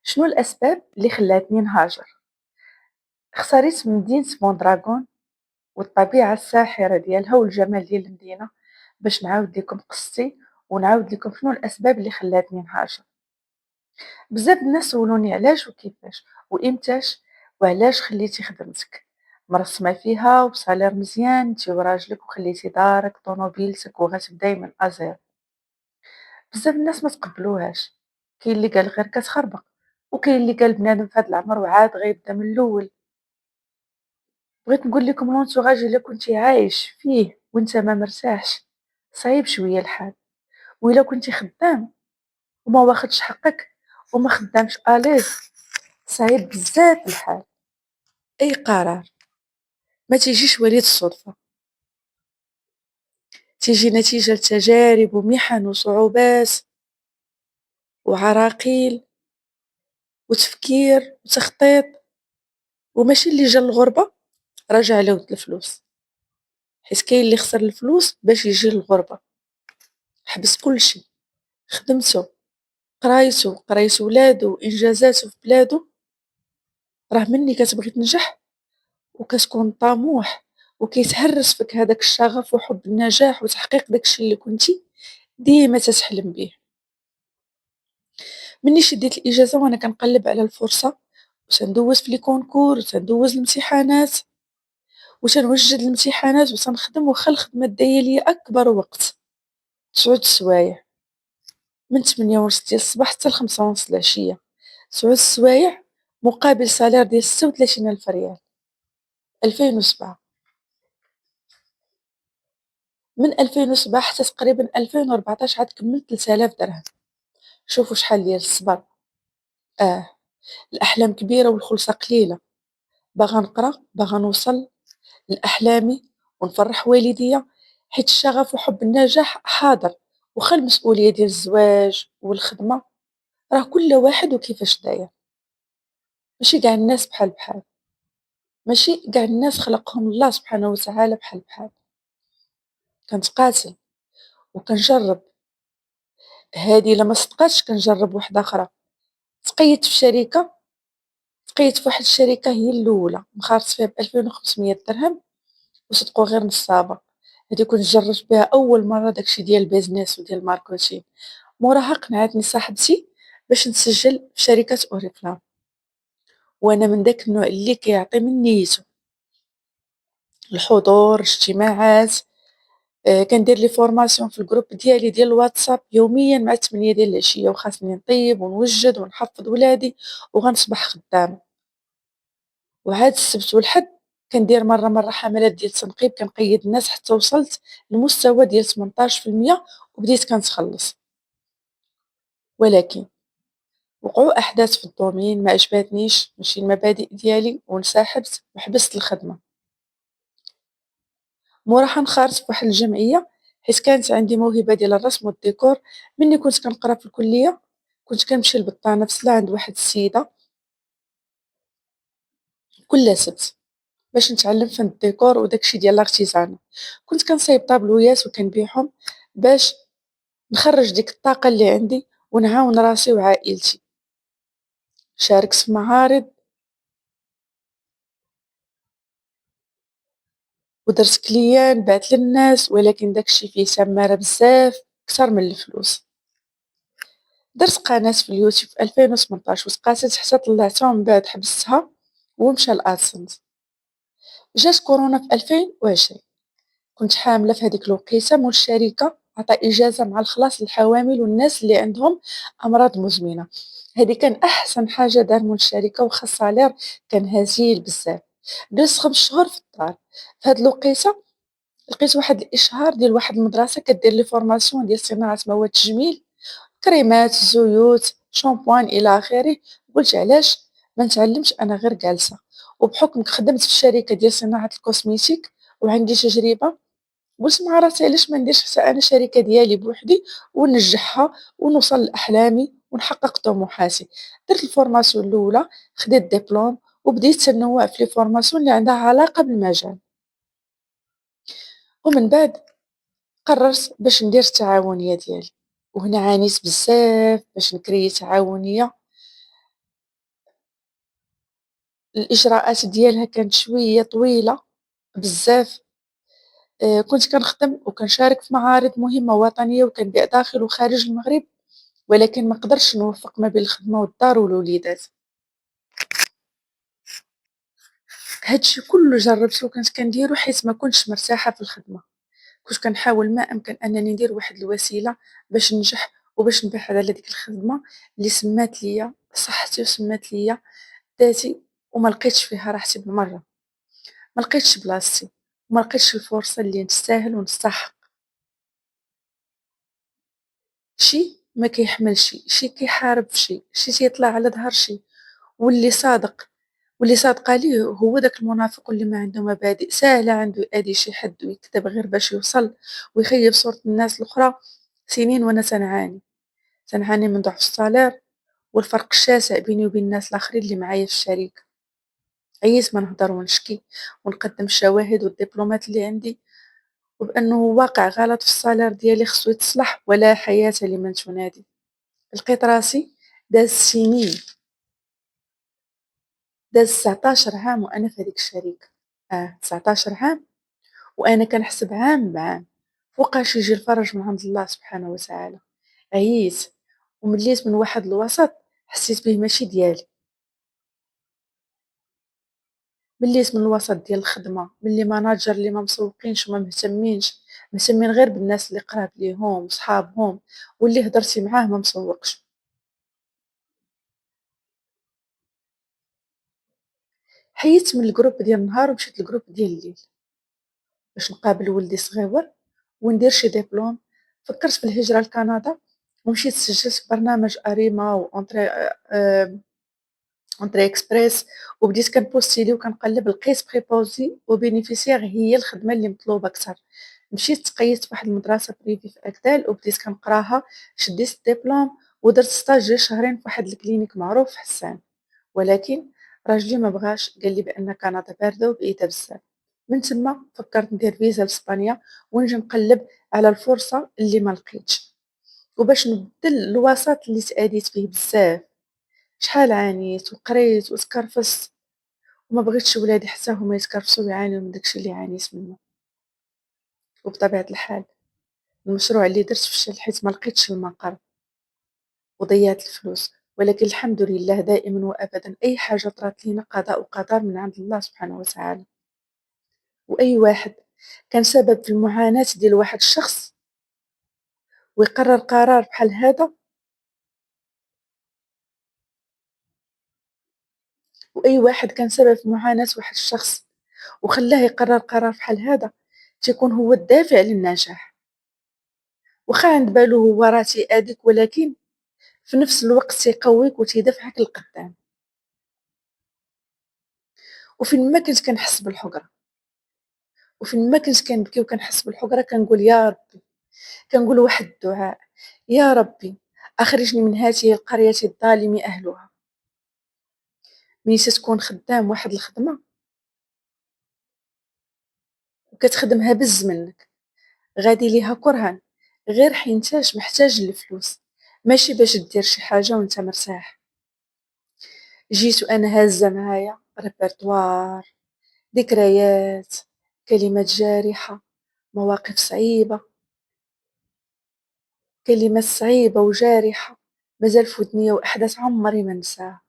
شنو الأسباب اللي خلاتني نهاجر؟ اختاريت مدينة موندراغون والطبيعة الساحرة ديالها والجمال ديال المدينة باش نعاود لكم قصتي ونعاود لكم شنو الأسباب اللي خلاتني نهاجر. بزاف الناس سولوني علاش وكيفاش وإمتاش وعلاش خليتي خدمتك مرسمة فيها وبصالير مزيان انتي وراجلك وخليتي دارك طونوبيلتك وغتبداي من أزير. بزاف الناس ما تقبلوهاش، كاين اللي قال غير كتخربق وكاين اللي قال بنادم في هذا العمر وعاد غيبدا من الأول. بغيت نقول لكم لونتوراج إلا كنتي عايش فيه وانت ما مرتاحش صعيب شوية الحال، وإلا كنتي خدام وما واخدش حقك وما خدامش أليز صعيب بزاف الحال. أي قرار ما تيجيش وليد الصدفة، تيجي نتيجة لتجارب ومحن وصعوبات وعراقيل وتفكير وتخطيط، وماشي اللي جا الغربة رجع له الفلوس، حيت كاين اللي خسر الفلوس باش يجي للغربة، حبس كلشي، خدمتو، قرايتو ولادو، إنجازاتو في بلادو، راه مني كتبغي تنجح وكتكون طموح وكيتهرس فيك هداك الشغف وحب النجاح وتحقيق داكشي اللي كنتي ديما تتحلم بيه. مني شديت الإجازة وأنا كنقلب على الفرصة وتندوز في لي كونكور وتندوز الامتحانات وتنوجد الامتحانات وتنخدم واخا الخدمة داية ليا أكبر وقت 9 السوايع من 8:30 ديال الصباح حتى ل5:30 العشية، 9 السوايع مقابل سالير ديال 36,000 ريال. 2007 من 2007 حتى تقريبا 2014 عاد كملت 3000 درهم. شوفوا شحال ديال الصبر. الأحلام كبيرة والخلصة قليلة، باغا نقرا باغا نوصل لأحلامي ونفرح والديا، حيت الشغف وحب النجاح حاضر، وخا المسؤولية ديال الزواج والخدمة راه كل واحد وكيفاش داير، ماشي قاع الناس بحال، ماشي قاع الناس خلقهم الله سبحانه وتعالى بحال. كنتقاتل وكنجرب، هادي إلا ما صدقاتش كنجرب وحدة أخرى. تقيدت في شركة، تقيدت في واحد الشركة هي الأولى مخارجت فيها ب2500 درهم وصدقوا غير نصابة، هادي كنت جربت بها أول مرة داكشي ديال البيزنس وديال الماركتين. موراها قنعتني صاحبتي باش نسجل في شركة أوريفلام، وأنا من داك النوع اللي كيعطي من نيتو، الحضور، اجتماعات، كندير لي فورماسيون في الجروب ديالي ديال الواتساب يوميا مع 8 ديال العشية، وخاصني نطيب ونوجد ونحفظ ولادي وغنصبح خدامة. وعاد السبت والحد كندير مرة حملات ديال التنقيب، كنقيد الناس حتى وصلت لمستوى ديال 18% وبديت كنتخلص. ولكن وقعوا أحداث في الدومين ما عجباتنيش، ماشي المبادئ ديالي وانسحبت وحبست الخدمة. موراها انخرطت في واحد الجمعية حيت كانت عندي موهبة ديال الرسم والديكور. مني كنت كنقرا في الكلية كنت كنمشي لبطانة في سلا عند واحد السيدة كل سبت باش نتعلم فن الديكور وداكشي ديال الارتيزان. كنت كنصايب طابلويات وكنبيعهم باش نخرج ديك الطاقة اللي عندي ونعاون راسي وعائلتي. شاركت في معارض ودرت كليان بعت للناس، ولكن داكشي فيه سمارة بزاف كتر من الفلوس. درت قناة في اليوتيوب في 2018 وتقاتلت حتى طلعتها ومن بعد حبستها ومشى الادسنس. جات كورونا في 2020، كنت حاملة في هذيك الوقيته، مول الشركة عطا إجازة مع الخلاص للحوامل والناس اللي عندهم أمراض مزمنة. هذه كان أحسن حاجة دار مول الشركة وخا الصالير كان هزيل بزاف. جلست 5 شهور في الدار. في هذه الوقيته لقيت واحد الإشهار ديال واحد المدرسة كدير لي فورماسيون ديال صناعة مواد التجميل، كريمات، زيوت، شامبوان إلى آخره. قلت علاش ما نتعلمش أنا غير جالسة، وبحكم خدمت في شركة ديال صناعة الكوسميتيك وعندي تجربة، قلت مع راسي علاش ما نديرش حتى انا شركه ديالي بوحدي وننجحها ونوصل لاحلامي ونحقق طموحاتي. درت الفورماسيون الاولى، خديت ديبلوم وبديت تنوع في لي فورماسيون اللي عندها علاقه بالمجال. ومن بعد قررت باش ندير التعاونيه ديالي، وهنا عانيت بزاف باش نكري تعاونيه الإجراءات ديالها كانت شوية طويلة بزاف. كنت كنخدم وكنشارك في معارض مهمة وطنية وكنبيع داخل وخارج المغرب، ولكن ما قدرتش نوفّق ما بين الخدمة والدار والوليدات. هاد الشي كلّه جرّبته وكنت كنديرو حيت ما كنتش مرتاحة في الخدمة، كنت كنحاول ما أمكن أنني ندير واحد الوسيلة باش ننجح وباش نبيع على ديك الخدمة اللي سمات ليا صحتي وسمات ليا ذاتي، وما لقيتش فيها راحتي بالمرّة، ما لقيتش بلاصتي، وما لقيتش الفرصة اللي نستاهل ونستحق. شي ما كيحمل شي، شي كيحارب في شي، شي تيطلع على ضهر شي، واللي صادق واللي صادقة ليه هو داك المنافق واللي ما عنده مبادئ، ساهلة عنده يأذي شي حد ويكذب غير باش يوصل ويخيب صورة الناس الأخرى. سنين وأنا تنعاني من ضعف الصالير والفرق الشاسع بيني وبين الناس الآخرين اللي معايا في الشركة. عييت ما نهضر ونشكي ونقدم الشواهد والدبلومات اللي عندي، وبأنه واقع غلط في الصالير ديالي خصو يتصلح ولا حياة لمن تنادي. لقيت راسي داز سنين، داز 19 عام وأنا في هاديك الشركة، 19 عام وأنا كنحسب عام بعام، فوقاش يجي الفرج من عند الله سبحانه وتعالى. عييت ومليت من واحد الوسط حسيت به ماشي ديالي، مليت من الوسط ديال الخدمة، من لي ماناجر اللي ما مسوقينش وما مهتمينش، مهتمين غير بالناس اللي قراب ليهم وصحابهم، واللي هدرتي معاه ما مسوقش. حيدت من الجروب ديال النهار ومشيت للجروب ديال الليل باش نقابل ولدي الصغيور وندير شي ديبلوم. فكرت في الهجرة لكندا ومشيت سجلت في برنامج أريما وأونتري أونتري إكسبريس، وبديت كنبوستيلي وكنقلب لقيت بريبوزي وبينيفيسيير هي الخدمة اللي مطلوبة كتر. مشيت تقيدت فواحد المدرسة بريفي في أكدال وبديت كنقراها، شديت الدبلوم ودرت ستاج ديال شهرين في واحد الكلينيك معروف في حسان. ولكن راجلي ما بغاش، قال لي بأن كندا باردة وبعيدة بزاف. من تما فكرت ندير فيزا لإسبانيا ونجي نقلب على الفرصة اللي ما لقيتش، وباش نبدل الوسط اللي تأذيت فيه بزاف. شحال عانيت وقريت وتكرفست وما بغيتش ولادي حتى هما يتكرفسوا ويعانيو من داكشي اللي عانيت منه. وبطبيعة الحال المشروع اللي درت فشل حيت ما لقيتش المقر وضيعت الفلوس، ولكن الحمد لله دائما وأبدا أي حاجة طرات لينا قضاء وقدر من عند الله سبحانه وتعالى. وأي واحد كان سبب في المعاناة ديال واحد الشخص ويقرر قرار بحال هذا، وأي واحد كان سبب في معاناة واحد الشخص وخلاه يقرر قرار بحال هذا تيكون هو الدافع للنجاح. واخا عند بالو هو راه تيأذيك ولكن في نفس الوقت تيقويك وتيدفعك للقدام. وفين ما كنت كنحس بالحقرة وفين ما كنت كنبكي وكنحس بالحقرة كنقول يا ربي، كنقول واحد الدعاء: يا ربي أخرجني من هذه القرية الظالم أهلها. ملي تكون خدام واحد الخدمة وكتخدمها بز منك غادي ليها كرها غير حينتاش محتاج للفلوس، ماشي باش دير شي حاجة وانت مرتاح. جيت وأنا هازة معايا ريبرتوار، ذكريات، كلمات جارحة، مواقف صعيبة، كلمات صعيبة وجارحة مازال في ودنيا وأحداث عمري ما ننساها.